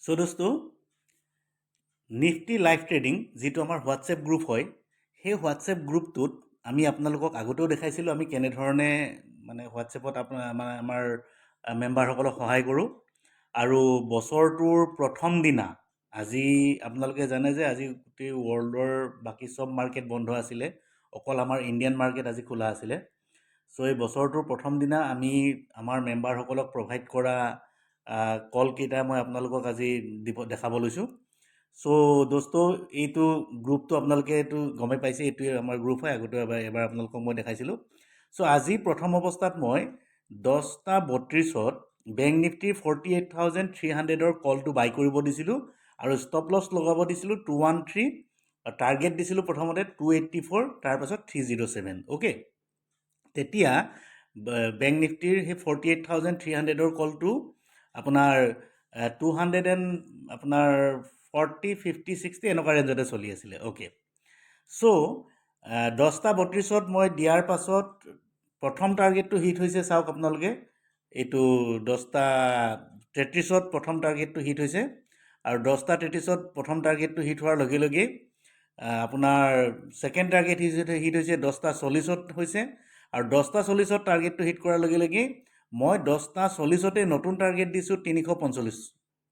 So দোস্তো Nifty live trading যিটো আমাৰ WhatsApp group হয় সেই হোৱাটছএপ গ্ৰুপটোত আমি আপোনালোকক আগতেও দেখাইছিলোঁ আমি কেনেধৰণে মানে হোৱাটছএপত আমাৰ মেম্বাৰসকলক সহায় কৰোঁ আৰু বছৰটোৰ প্ৰথম দিনা আজি আপোনালোকে জানে যে আজি গোটেই ৱৰ্ল্ডৰ বাকী চব মাৰ্কেট বন্ধ আছিলে, অকল আমাৰ ইণ্ডিয়ান মাৰ্কেট আজি খোলা আছিলে। চ' এই বছৰটোৰ প্ৰথম দিনা আমি আমাৰ মেম্বাৰসকলক প্ৰভাইড কৰা কলকেইটা মই আপোনালোকক আজি দেখাব লৈছোঁ। চ' দোস্ত এইটো গ্ৰুপটো আপোনালোকে এইটো গমেই পাইছে, এইটোৱে আমাৰ গ্ৰুপ হয়। আগতে এবাৰ আপোনালোকক মই দেখাইছিলোঁ। চ' আজি প্ৰথম অৱস্থাত মই 10:32 বেংক নিফটিৰ 48,300ৰ কলটো বাই কৰিব দিছিলোঁ আৰু ষ্টপ লছ লগাব দিছিলোঁ 213, টাৰ্গেট দিছিলোঁ প্ৰথমতে 284, তাৰপাছত 307। অ'কে, তেতিয়া বেংক নিফটিৰ সেই 48,300ৰ কলটো আপোনাৰ 200 আপোনাৰ 40, 50, 60 এনেকুৱা ৰেঞ্জতে চলি আছিলে। অ'কে, চ' 10:32 মই দিয়াৰ পাছত প্ৰথম টাৰ্গেটটো হিট হৈছে। চাওক আপোনালোকে, এইটো 10:33 প্ৰথম টাৰ্গেটটো হিট হৈছে আৰু 10:33 প্ৰথম টাৰ্গেটটো হিট হোৱাৰ লগে লগে আপোনাৰ ছেকেণ্ড টাৰ্গেট হিট হৈছে 10:40 হৈছে আৰু 10:40 টাৰ্গেটটো হিট কৰাৰ লগে লগে মই 10:40 নতুন টাৰ্গেট দিছোঁ 345।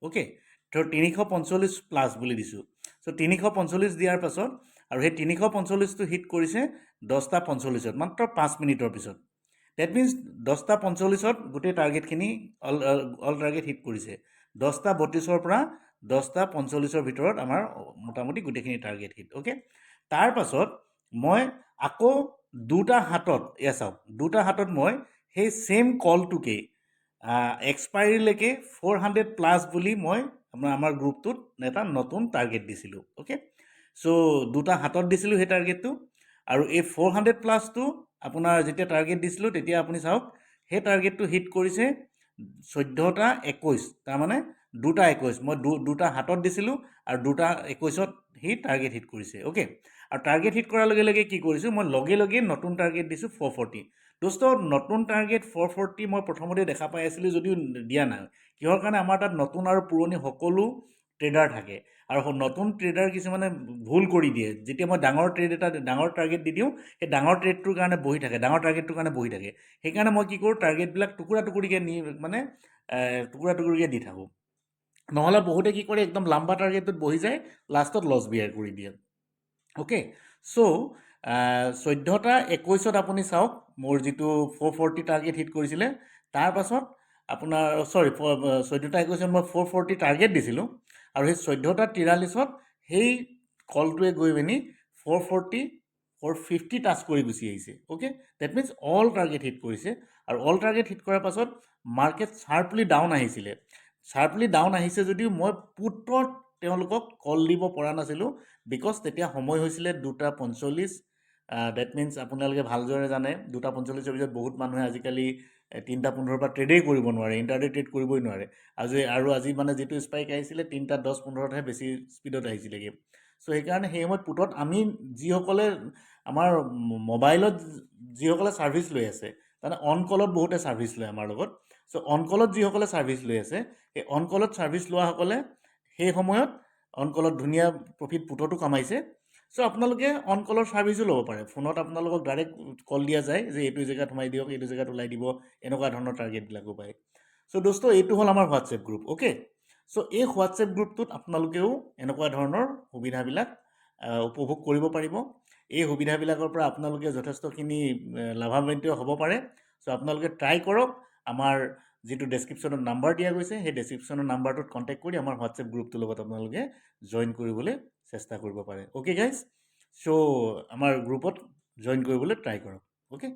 অ'কে, তো 345 প্লাছ বুলি দিছোঁ। চ' 345 দিয়াৰ পাছত আৰু সেই 345টো হিট কৰিছে 10:45, মাত্ৰ 5 মিনিটৰ পিছত। ডেট মিনছ 10:45 গোটেই টাৰ্গেটখিনি অল টাৰ্গেট হিট কৰিছে। 10:32 পৰা 10:45 ভিতৰত আমাৰ মোটামুটি গোটেইখিনি টাৰ্গেট হিট। অ'কে, তাৰ পাছত মই আকৌ দুটা হাতত চাওক, দুটা হাতত মই সেই ছেইম কলটোকে এক্সপাইৰীলৈকে 400 প্লাছ বুলি মই আমাৰ গ্ৰুপটোত এটা নতুন টাৰ্গেট দিছিলোঁ। অ'কে, চ' দুটা হাতত দিছিলোঁ সেই টাৰ্গেটটো আৰু এই 400 প্লাছটো আপোনাৰ যেতিয়া টাৰ্গেট দিছিলোঁ তেতিয়া আপুনি চাওক সেই টাৰ্গেটটো হিট কৰিছে 14:21, তাৰমানে 2:21। মই দুটা হাতত দিছিলোঁ আৰু 2:21 সি টাৰ্গেট হিট কৰিছে। অ'কে, আৰু টাৰ্গেট হিট কৰাৰ লগে লগে কি কৰিছোঁ, মই লগে লগে নতুন টাৰ্গেট দিছোঁ 440। দোস্ত নতুন টাৰ্গেট 440 মই প্ৰথমতে দেখা পাই আছিলোঁ যদিও দিয়া নাই। কিহৰ কাৰণে? আমাৰ তাত নতুন আৰু পুৰণি সকলো ট্ৰেডাৰ থাকে আৰু নতুন ট্ৰেডাৰ কিছুমানে ভুল কৰি দিয়ে। যেতিয়া মই ডাঙৰ টাৰ্গেট দি দিওঁ, সেই ডাঙৰ ট্ৰেডটোৰ কাৰণে বহি থাকে, ডাঙৰ টাৰ্গেটটোৰ কাৰণে বহি থাকে। সেইকাৰণে মই কি কৰোঁ, টাৰ্গেটবিলাক টুকুৰা টুকুৰিকৈ টুকুৰা টুকুৰিকৈ দি থাকোঁ। নহ'লে বহুতে কি কৰে, একদম লাম্বা টাৰ্গেটটোত বহি যায়, লাষ্টত লছ বিয়াৰ কৰি দিয়ে। অ'কে, চ' 14:21 আপুনি চাওক মোৰ যিটো 440 টাৰ্গেট হিট কৰিছিলে, তাৰ পাছত আপোনাৰ 14:21 মই 440 টাৰ্গেট দিছিলোঁ আৰু সেই 14:43 সেই কলটোৱে গৈ পিনি 440, 450 টাচ কৰি গুচি আহিছে। Okay, that means all target hit কৰিছে আৰু অল টাৰ্গেট হিট কৰাৰ পাছত মাৰ্কেট শ্বাৰ্পলি ডাউন আহিছিলে। শ্বাৰ্পলি ডাউন আহিছে যদিও মই পুটত তেওঁলোকক কল দিব পৰা নাছিলোঁ, বিকজ তেতিয়া সময় হৈছিলে 2:45। ডেট মিনছ আপোনালোকে ভালদৰে জানে 2:45 পিছত বহুত মানুহে আজিকালি 3:15 পৰা ট্ৰেডেই কৰিব নোৱাৰে, ইণ্টাৰডে ট্ৰেড কৰিবই নোৱাৰে। আৰু আজি মানে যিটো স্পাইক আহিছিলে 3:10-15হে বেছি স্পীডত আহিছিলেগৈ। চ' সেইকাৰণে সেই সময়ত পুটত আমি যিসকলে আমাৰ মোবাইলত যিসকলে ছাৰ্ভিচ লৈ আছে, তাৰমানে অন কলত বহুতে ছাৰ্ভিচ লয় আমাৰ লগত। চ' অন কলত যিসকলে ছাৰ্ভিচ লৈ আছে, সেই অন কলত ছাৰ্ভিচ লোৱাসকলে সেই সময়ত অন কলত ধুনীয়া প্ৰফিট পুটতো কামাইছে। চ' আপোনালোকে অন কলৰ ছাৰ্ভিচো ল'ব পাৰে। ফোনত আপোনালোকক ডাইৰেক্ট কল দিয়া যায় যে এইটো জেগাত সোমাই দিয়ক, এইটো জেগাত ওলাই দিব, এনেকুৱা ধৰণৰ টাৰ্গেটবিলাকো পায়। চ' দোস্ত এইটো হ'ল আমাৰ হোৱাটছএপ গ্ৰুপ। অ'কে, চ' এই হোৱাটছএপ গ্ৰুপটোত আপোনালোকেও এনেকুৱা ধৰণৰ সুবিধাবিলাক উপভোগ কৰিব পাৰিব। এই সুবিধাবিলাকৰ পৰা আপোনালোকে যথেষ্টখিনি লাভান্বিত হ'ব পাৰে। চ' আপোনালোকে ট্ৰাই কৰক। আমাৰ যিটো ডেছক্ৰিপশ্যনত নাম্বাৰ দিয়া গৈছে, সেই ডেছক্ৰিপশ্যনৰ নাম্বাৰটোত কণ্টেক্ট কৰি আমাৰ হোৱাটছএপ গ্ৰুপটোৰ লগত আপোনালোকে জইন কৰিবলৈ চেষ্টা কৰিব পাৰে। অ'কে গাইজ, চ' আমাৰ গ্ৰুপত জইন কৰিবলৈ ট্ৰাই কৰক। অ'কে।